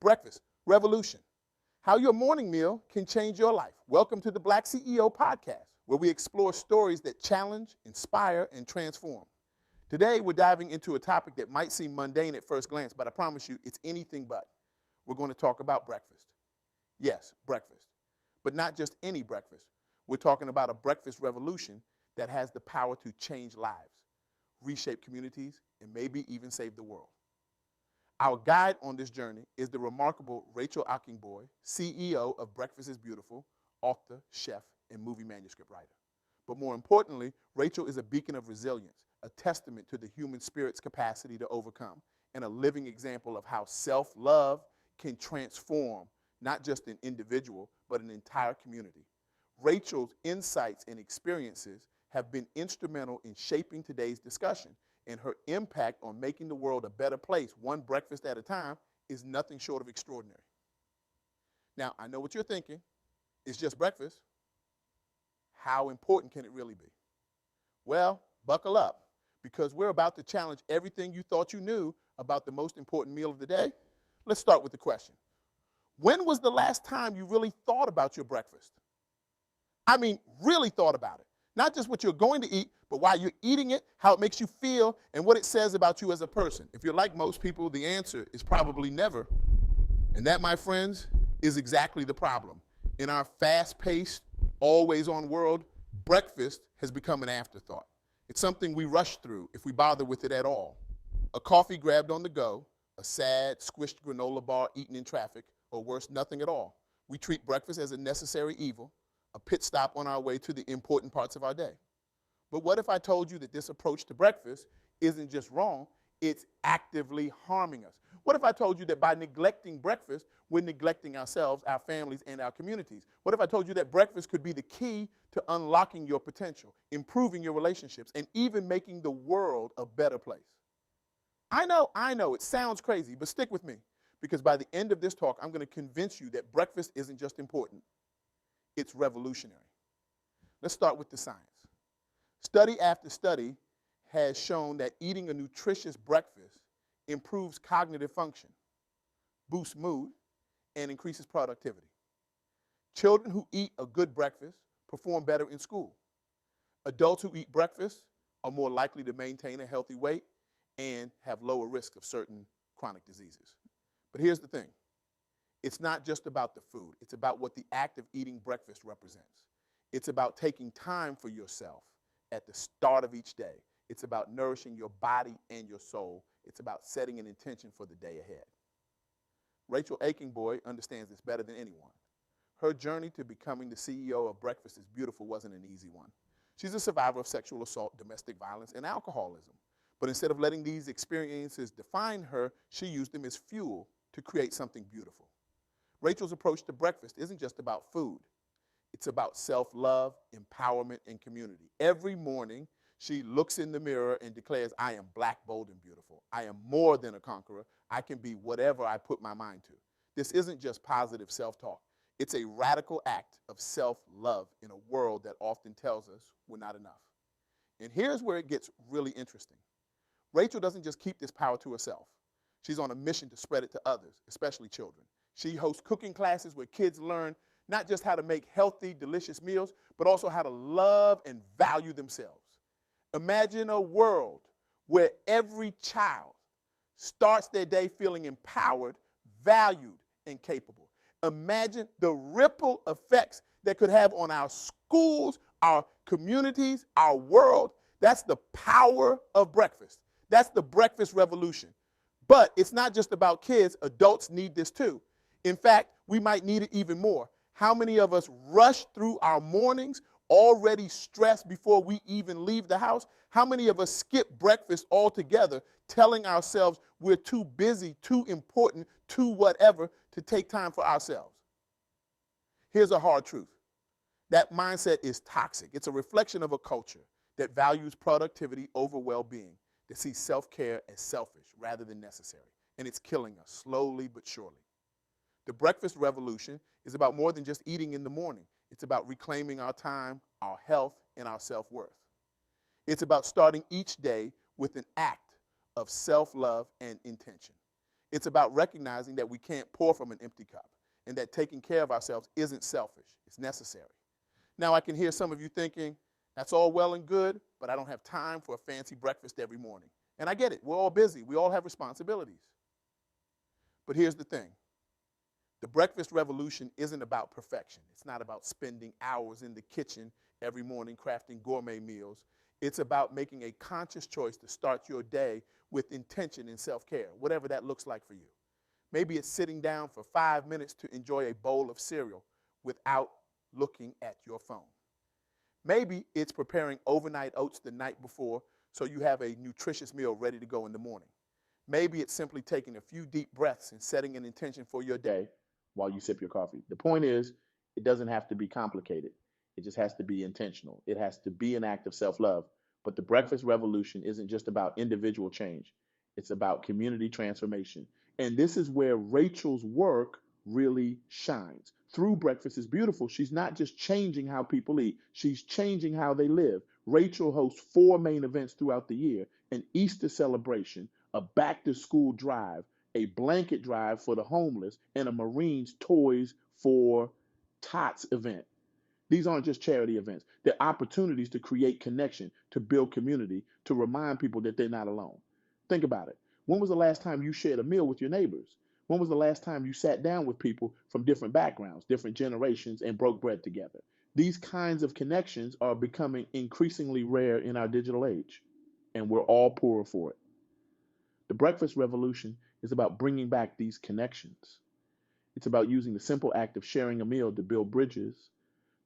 breakfast, revolution. How your morning meal can change your life. Welcome to the BlackCEO Podcast, where we explore stories that challenge, inspire, and transform. Today, we're diving into a topic that might seem mundane at first glance, but I promise you, it's anything but. We're going to talk about breakfast. Yes, breakfast. But not just any breakfast. We're talking about a breakfast revolution that has the power to change lives, reshape communities, and maybe even save the world. Our guide on this journey is the remarkable Rachel Akingboye, CEO of Breakfast is Beautiful, author, chef, and movie manuscript writer. But more importantly, Rachel is a beacon of resilience, a testament to the human spirit's capacity to overcome, and a living example of how self-love can transform not just an individual, but an entire community. Rachel's insights and experiences have been instrumental in shaping today's discussion, and her impact on making the world a better place, one breakfast at a time, is nothing short of extraordinary. Now, I know what you're thinking. It's just breakfast. How important can it really be? Well, buckle up, because we're about to challenge everything you thought you knew about the most important meal of the day. Let's start with the question. When was the last time you really thought about your breakfast? I mean, really thought about it. Not just what you're going to eat, but while you're eating it, how it makes you feel, and what it says about you as a person. If you're like most people, the answer is probably never. And that, my friends, is exactly the problem. In our fast-paced, always-on world, breakfast has become an afterthought. It's something we rush through if we bother with it at all. A coffee grabbed on the go, a sad, squished granola bar eaten in traffic, or worse, nothing at all. We treat breakfast as a necessary evil, a pit stop on our way to the important parts of our day. But what if I told you that this approach to breakfast isn't just wrong, it's actively harming us? What if I told you that by neglecting breakfast, we're neglecting ourselves, our families, and our communities? What if I told you that breakfast could be the key to unlocking your potential, improving your relationships, and even making the world a better place? I know, it sounds crazy, but stick with me, because by the end of this talk, I'm going to convince you that breakfast isn't just important, it's revolutionary. Let's start with the science. Study after study has shown that eating a nutritious breakfast improves cognitive function, boosts mood, and increases productivity. Children who eat a good breakfast perform better in school. Adults who eat breakfast are more likely to maintain a healthy weight and have lower risk of certain chronic diseases. But here's the thing. It's not just about the food. It's about what the act of eating breakfast represents. It's about taking time for yourself at the start of each day. It's about nourishing your body and your soul. It's about setting an intention for the day ahead. Rachel Akingboye understands this better than anyone. Her journey to becoming the CEO of Breakfast is Beautiful wasn't an easy one. She's a survivor of sexual assault, domestic violence, and alcoholism. But instead of letting these experiences define her, she used them as fuel to create something beautiful. Rachel's approach to breakfast isn't just about food. It's about self-love, empowerment, and community. Every morning, she looks in the mirror and declares, I am black, bold, and beautiful. I am more than a conqueror. I can be whatever I put my mind to. This isn't just positive self-talk. It's a radical act of self-love in a world that often tells us we're not enough. And here's where it gets really interesting. Rachel doesn't just keep this power to herself. She's on a mission to spread it to others, especially children. She hosts cooking classes where kids learn not just how to make healthy, delicious meals, but also how to love and value themselves. Imagine a world where every child starts their day feeling empowered, valued, and capable. Imagine the ripple effects that could have on our schools, our communities, our world. That's the power of breakfast. That's the breakfast revolution. But it's not just about kids. Adults need this too. In fact, we might need it even more. How many of us rush through our mornings already stressed before we even leave the house? How many of us skip breakfast altogether, telling ourselves we're too busy, too important, too whatever to take time for ourselves? Here's a hard truth. That mindset is toxic. It's a reflection of a culture that values productivity over well-being, that sees self-care as selfish rather than necessary. And it's killing us slowly but surely. The breakfast revolution is about more than just eating in the morning. It's about reclaiming our time, our health, and our self-worth. It's about starting each day with an act of self-love and intention. It's about recognizing that we can't pour from an empty cup and that taking care of ourselves isn't selfish, it's necessary. Now, I can hear some of you thinking, that's all well and good, but I don't have time for a fancy breakfast every morning. And I get it. We're all busy. We all have responsibilities. But here's the thing. The breakfast revolution isn't about perfection. It's not about spending hours in the kitchen every morning crafting gourmet meals. It's about making a conscious choice to start your day with intention and self-care, whatever that looks like for you. Maybe it's sitting down for 5 minutes to enjoy a bowl of cereal without looking at your phone. Maybe it's preparing overnight oats the night before so you have a nutritious meal ready to go in the morning. Maybe it's simply taking a few deep breaths and setting an intention for your day while you sip your coffee. The point is, it doesn't have to be complicated. It just has to be intentional. It has to be an act of self-love. But the breakfast revolution isn't just about individual change. It's about community transformation. And this is where Rachel's work really shines. Through Breakfast is Beautiful, she's not just changing how people eat, she's changing how they live. Rachel hosts 4 main events throughout the year: an Easter celebration, a back-to-school drive, a blanket drive for the homeless, and a Marines Toys for Tots event. These aren't just charity events. They're opportunities to create connection, to build community, to remind people that they're not alone. Think about it. When was the last time you shared a meal with your neighbors? When was the last time you sat down with people from different backgrounds, different generations, and broke bread together? These kinds of connections are becoming increasingly rare in our digital age, and we're all poorer for it. The breakfast revolution is about bringing back these connections. It's about using the simple act of sharing a meal to build bridges,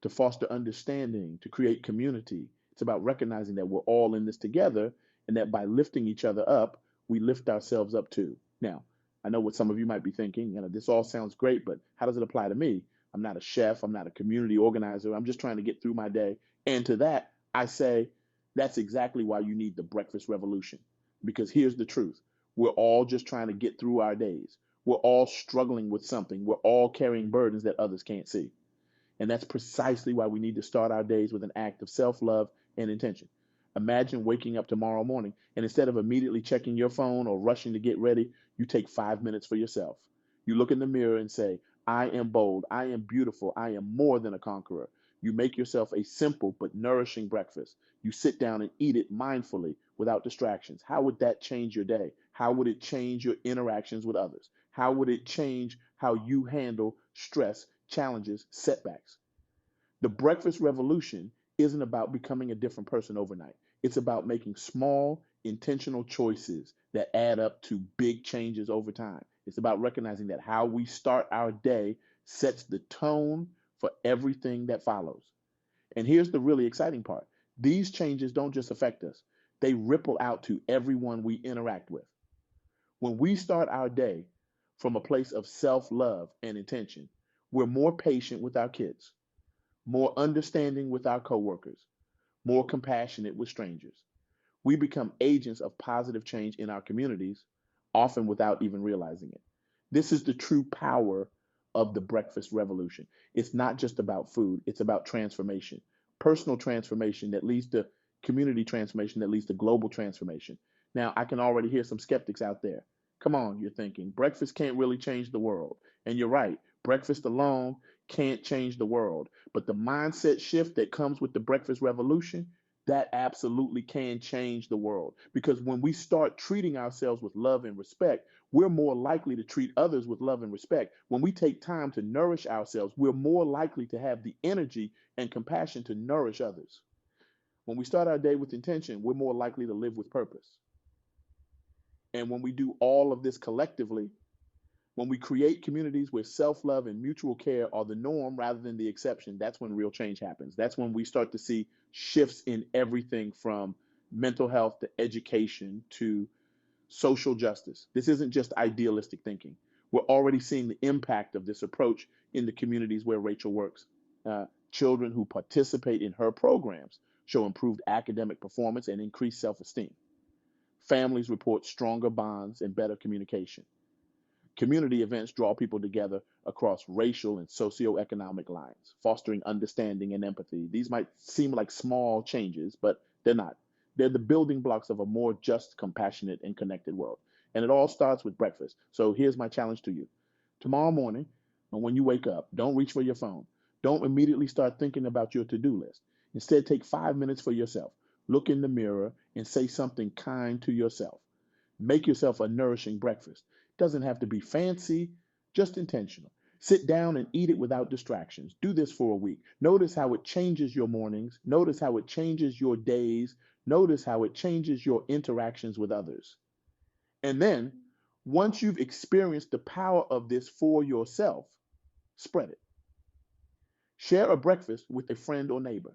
to foster understanding, to create community. It's about recognizing that we're all in this together and that by lifting each other up, we lift ourselves up too. Now, I know what some of you might be thinking, this all sounds great, but how does it apply to me? I'm not a chef. I'm not a community organizer. I'm just trying to get through my day. And to that, I say, that's exactly why you need the breakfast revolution. Because here's the truth. We're all just trying to get through our days. We're all struggling with something. We're all carrying burdens that others can't see. And that's precisely why we need to start our days with an act of self-love and intention. Imagine waking up tomorrow morning and instead of immediately checking your phone or rushing to get ready, you take 5 minutes for yourself. You look in the mirror and say, I am bold, I am beautiful, I am more than a conqueror. You make yourself a simple but nourishing breakfast. You sit down and eat it mindfully without distractions. How would that change your day? How would it change your interactions with others? How would it change how you handle stress, challenges, setbacks? The breakfast revolution isn't about becoming a different person overnight. It's about making small, intentional choices that add up to big changes over time. It's about recognizing that how we start our day sets the tone for everything that follows. And here's the really exciting part. These changes don't just affect us. They ripple out to everyone we interact with. When we start our day from a place of self-love and intention, we're more patient with our kids, more understanding with our coworkers, more compassionate with strangers. We become agents of positive change in our communities, often without even realizing it. This is the true power of the breakfast revolution. It's not just about food, it's about transformation. Personal transformation that leads to community transformation that leads to global transformation. Now, I can already hear some skeptics out there. Come on, you're thinking, breakfast can't really change the world. And you're right, breakfast alone can't change the world. But the mindset shift that comes with the breakfast revolution, that absolutely can change the world. Because when we start treating ourselves with love and respect, we're more likely to treat others with love and respect. When we take time to nourish ourselves, we're more likely to have the energy and compassion to nourish others. When we start our day with intention, we're more likely to live with purpose. And when we do all of this collectively, when we create communities where self-love and mutual care are the norm rather than the exception, that's when real change happens. That's when we start to see shifts in everything from mental health to education to social justice. This isn't just idealistic thinking. We're already seeing the impact of this approach in the communities where Rachel works. Children who participate in her programs show improved academic performance and increased self-esteem. Families report stronger bonds and better communication. Community events draw people together across racial and socioeconomic lines, fostering understanding and empathy. These might seem like small changes, but they're not. They're the building blocks of a more just, compassionate, and connected world. And it all starts with breakfast. So here's my challenge to you. Tomorrow morning, when you wake up, don't reach for your phone. Don't immediately start thinking about your to-do list. Instead, take 5 minutes for yourself. Look in the mirror and say something kind to yourself. Make yourself a nourishing breakfast. It doesn't have to be fancy, just intentional. Sit down and eat it without distractions. Do this for a week. Notice how it changes your mornings. Notice how it changes your days. Notice how it changes your interactions with others. And then, once you've experienced the power of this for yourself, spread it. Share a breakfast with a friend or neighbor.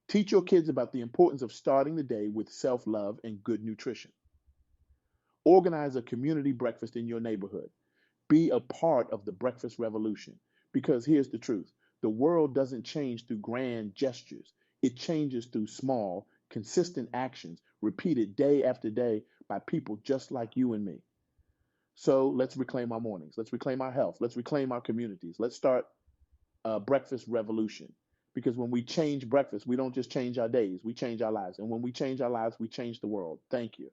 Teach your kids about the importance of starting the day with self-love and good nutrition. Organize a community breakfast in your neighborhood. Be a part of the breakfast revolution. Because here's the truth. The world doesn't change through grand gestures. It changes through small, consistent actions repeated day after day by people just like you and me. So let's reclaim our mornings. Let's reclaim our health. Let's reclaim our communities. Let's start a breakfast revolution. Because when we change breakfast, we don't just change our days, we change our lives. And when we change our lives, we change the world. Thank you.